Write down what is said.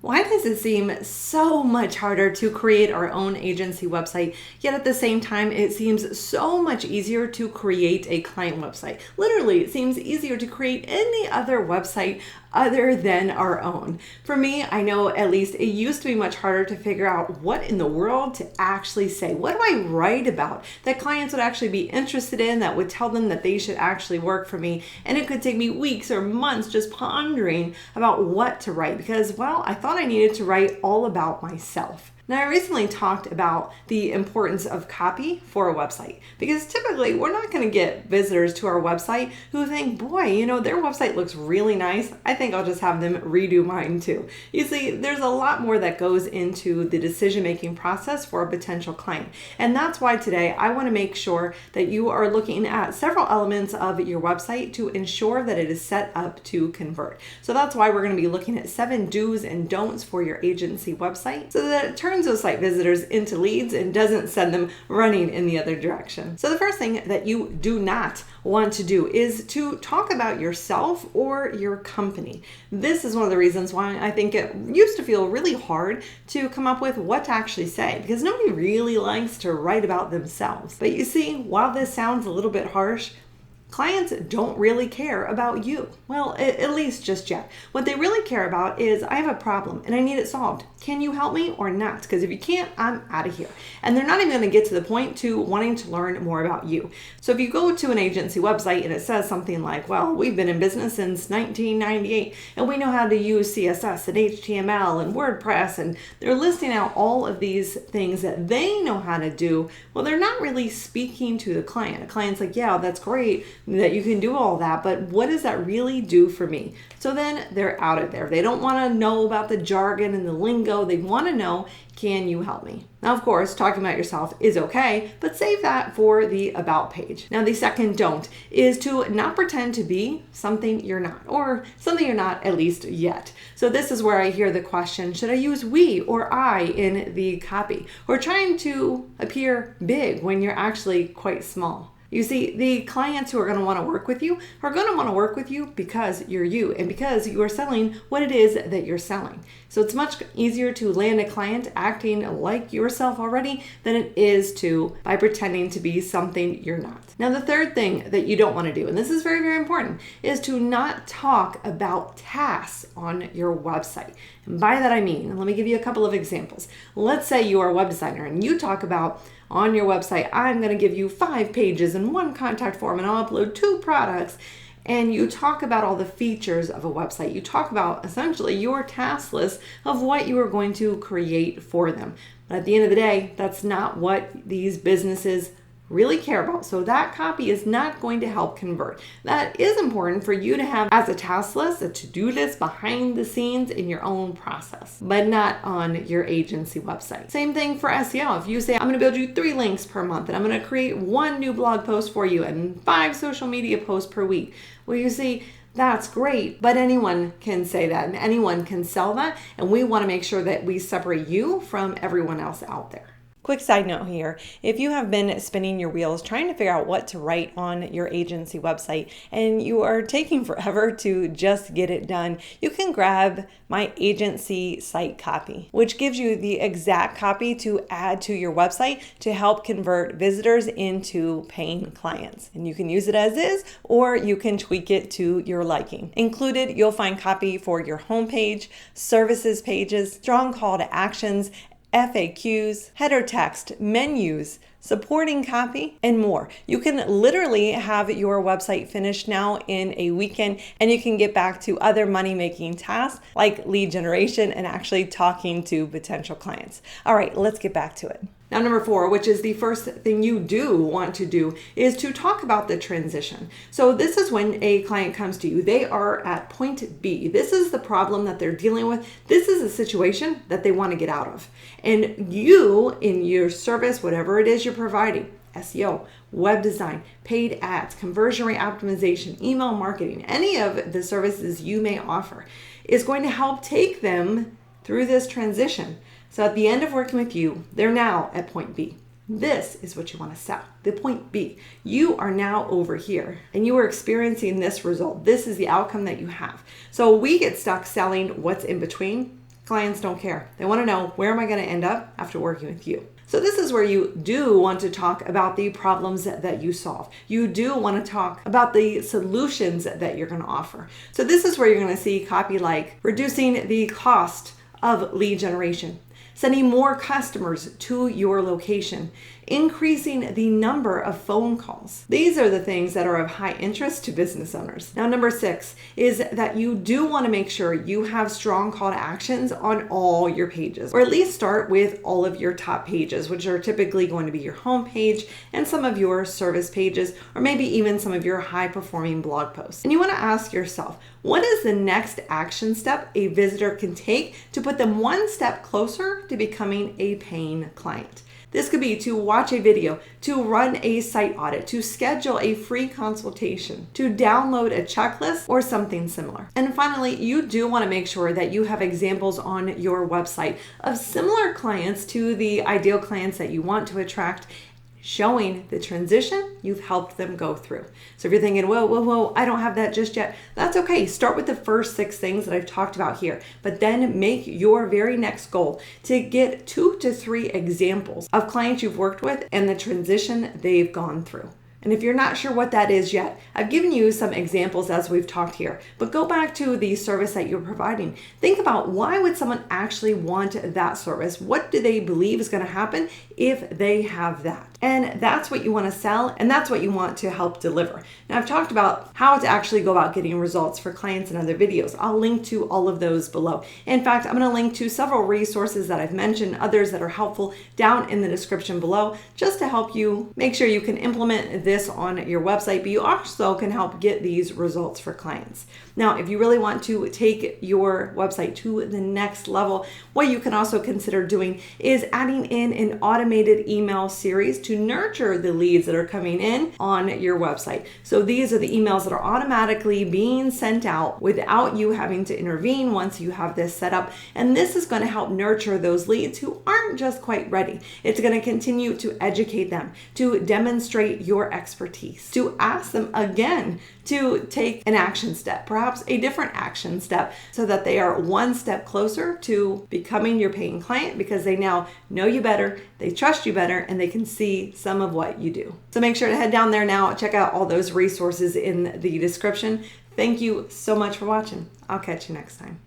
Why does it seem so much harder to create our own agency website, yet at the same time, it seems so much easier to create a client website? Literally, it seems easier to create any other website other than our own. For me, I know at least it used to be much harder to figure out what in the world to actually say. What do I write about that clients would actually be interested in, that would tell them that they should actually work for me? And it could take me weeks or months just pondering about what to write because, well, I thought I needed to write all about myself. Now, I recently talked about the importance of copy for a website because typically we're not going to get visitors to our website who think, boy, their website looks really nice. I think I'll just have them redo mine too. You see, there's a lot more that goes into the decision-making process for a potential client. And that's why today I want to make sure that you are looking at several elements of your website to ensure that it is set up to convert. So that's why we're going to be looking at 7 do's and don'ts for your agency website so that it turns those site visitors into leads and doesn't send them running in the other direction. So the first thing that you do not want to do is to talk about yourself or your company. This is one of the reasons why I think it used to feel really hard to come up with what to actually say because nobody really likes to write about themselves. But you see, while this sounds a little bit harsh, clients don't really care about you. Well, at least just yet. What they really care about is, I have a problem and I need it solved. Can you help me or not? Because if you can't, I'm out of here. And they're not even going to get to the point to wanting to learn more about you. So if you go to an agency website and it says something like, well, we've been in business since 1998 and we know how to use CSS and HTML and WordPress, and they're listing out all of these things that they know how to do, well, they're not really speaking to the client. The client's like, yeah, that's great that you can do all that, but what does that really do for me? So then they're out of there. They don't want to know about the jargon and the lingo. They want to know, can you help me? Now, of course, talking about yourself is okay, but save that for the about page. Now, the second don't is to not pretend to be something you're not, or something you're not at least yet. So this is where I hear the question, should I use we or I in the copy? Or trying to appear big when you're actually quite small. You see, the clients who are going to want to work with you are going to want to work with you because you're you and because you are selling what it is that you're selling. So it's much easier to land a client acting like yourself already than it is by pretending to be something you're not. Now, the third thing that you don't want to do, and this is very, very important, is to not talk about tasks on your website. And by that I mean, let me give you a couple of examples. Let's say you are a web designer and you talk about on your website, I'm going to give you 5 pages and 1 contact form and I'll upload 2 products. And you talk about all the features of a website. You talk about essentially your task list of what you are going to create for them. But at the end of the day, that's not what these businesses really care about. So that copy is not going to help convert. That is important for you to have as a task list, a to-do list behind the scenes in your own process, but not on your agency website. Same thing for SEO. If you say, I'm going to build you 3 links per month and I'm going to create 1 new blog post for you and 5 social media posts per week. Well, you see, that's great, but anyone can say that and anyone can sell that. And we want to make sure that we separate you from everyone else out there. Quick side note here, if you have been spinning your wheels trying to figure out what to write on your agency website and you are taking forever to just get it done, you can grab my agency site copy, which gives you the exact copy to add to your website to help convert visitors into paying clients. And you can use it as is, or you can tweak it to your liking. Included, you'll find copy for your homepage, services pages, strong call to actions, FAQs, header text, menus, supporting copy, and more. You can literally have your website finished now in a weekend, and you can get back to other money-making tasks like lead generation and actually talking to potential clients. All right, let's get back to it. Now, number 4, which is the first thing you do want to do, is to talk about the transition. So this is when a client comes to you. They are at point B. This is the problem that they're dealing with. This is a situation that they want to get out of. And you, in your service, whatever it is you're providing, SEO, web design, paid ads, conversion rate optimization, email marketing, any of the services you may offer, is going to help take them through this transition. So at the end of working with you, they're now at point B. This is what you want to sell. The point B. You are now over here and you are experiencing this result. This is the outcome that you have. So we get stuck selling what's in between. Clients don't care. They want to know, where am I going to end up after working with you? So this is where you do want to talk about the problems that you solve. You do want to talk about the solutions that you're going to offer. So this is where you're going to see copy like reducing the cost of lead generation, sending more customers to your location, increasing the number of phone calls. These are the things that are of high interest to business owners. Now, number 6 is that you do want to make sure you have strong call to actions on all your pages, or at least start with all of your top pages, which are typically going to be your home page and some of your service pages, or maybe even some of your high performing blog posts. And you want to ask yourself, what is the next action step a visitor can take to put them one step closer to becoming a paying client? This could be to watch a video, to run a site audit, to schedule a free consultation, to download a checklist, or something similar. And finally, you do want to make sure that you have examples on your website of similar clients to the ideal clients that you want to attract, showing the transition you've helped them go through. So if you're thinking, whoa, I don't have that just yet, that's okay. Start with the first 6 things that I've talked about here, but then make your very next goal to get 2 to 3 examples of clients you've worked with and the transition they've gone through. And if you're not sure what that is yet, I've given you some examples as we've talked here, but go back to the service that you're providing. Think about, why would someone actually want that service? What do they believe is going to happen if they have that? And that's what you want to sell, and that's what you want to help deliver. Now, I've talked about how to actually go about getting results for clients in other videos. I'll link to all of those below. In fact, I'm going to link to several resources that I've mentioned, others that are helpful down in the description below, just to help you make sure you can implement this on your website, but you also can help get these results for clients. Now, if you really want to take your website to the next level, what you can also consider doing is adding in an automated email series to nurture the leads that are coming in on your website. So these are the emails that are automatically being sent out without you having to intervene once you have this set up. And this is going to help nurture those leads who aren't just quite ready. It's going to continue to educate them, to demonstrate your expertise, to ask them again to take an action step, perhaps a different action step, so that they are one step closer to becoming your paying client, because they now know you better, they trust you better, and they can see some of what you do. So make sure to head down there now, check out all those resources in the description. Thank you so much for watching. I'll catch you next time.